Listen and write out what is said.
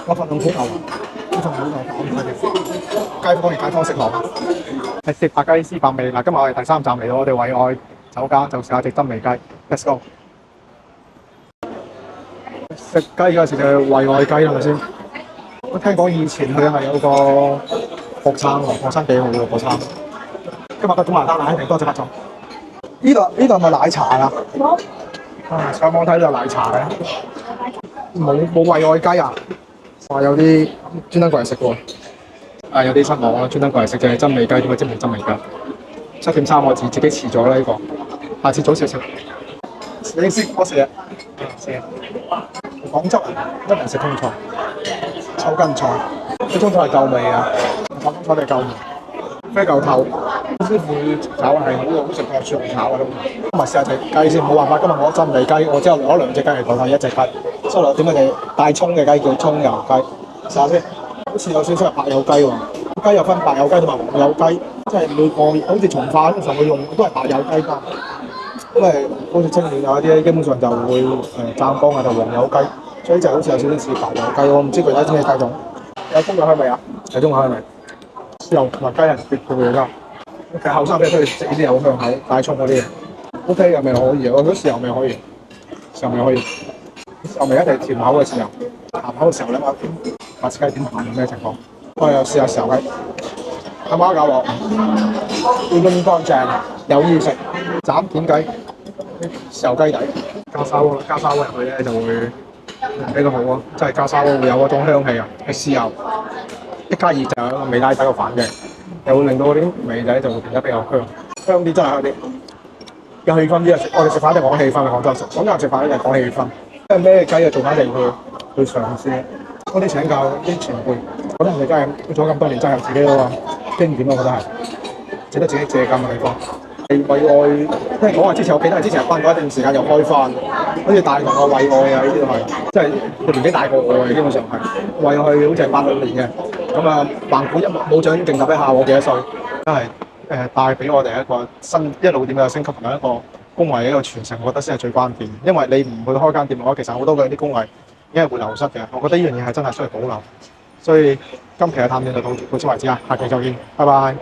我份兩碗牛，呢份碗牛減佢哋。街坊與街坊食落，係食白雞絲百味嗱。今日我哋第3站嚟到我哋惠愛酒家，就試下隻真味雞。Let's go！ 食雞嗰時就係惠愛雞係咪先？我聽講以前佢係有個學餐喎，學餐幾好喎，學餐。今日個中華蛋奶一定多謝發咗。呢度係咪奶茶啊？啊，上網睇到有奶茶嘅，冇惠愛雞啊！話有啲專登過嚟食喎，啊有啲失望啦，專登過嚟食就係真味雞，點解真係真味雞？7.3個字，自己遲咗啦呢個，下次早少少。你識我食啊？食啊！廣州人一定食通菜，抽筋菜，啲通菜係夠味啊！炒通菜都係夠味，啡嚿頭，師傅炒係好食過雪紅炒啊咁。今日試下隻雞先，冇辦法，今日我真味雞，我之後攞2隻雞嚟代替1隻雞，所以我點解你帶葱嘅雞叫葱油雞？試下先，好似有少少係白油雞喎，雞又分白油雞同埋黃油雞，即係每個好似從化嗰陣會用都係白油雞㗎。因為好似清遠有一啲基本上就會湛江啊就黃油雞，所以就好似有少少似白油雞。我唔知具體咩雞種，有中國香味啊？有中國香味，豉油同埋雞係特別配嘅㗎。其實後生仔都要食呢啲有香口帶葱嗰啲嘢。OK 又咪可以，我覺得豉油味可以，豉油味可以，豉油味一定係甜口嘅豉油，鹹口嘅時候咧我白切雞點鹹係咩情況？我又試下豉油雞，阿媽教我要燜乾淨，有意食。斬片雞、豉油雞底，加沙鍋入去咧就會比較好咯，即係加沙鍋會有嗰種香氣啊，係豉油一加熱就有一個味拉底個反嘅，又會令到嗰啲味仔就會變得比較香啲，真係香啲。有氣氛啲啊！我哋食飯一定講氣氛啊，廣州人食飯一定講氣氛，因為咩雞啊做翻嚟去嘗試，多啲請教啲前輩，覺得人哋真係做咗咁多年，真係有自己嗰個經驗咯，我覺得係值得自己借鑑嘅地方。惠愛聽講話之前我記得係之前翻過一段時間又開翻，好似大同啊惠愛啊呢啲都係，即係佢年紀大過我嘅，基本上係惠愛好似係86年嘅，咁啊橫虎一武將勁立一下我幾多歲，真係帶俾我哋一個新一路點樣升級同埋一個工藝嘅一個傳承，我覺得先係最關鍵。因為你唔去開間店嘅話，其實好多嘅啲工藝已經係會流失嘅。我覺得呢樣嘢係真係需要保留。所以今期嘅探店就到此為止啊，下期再見，拜拜。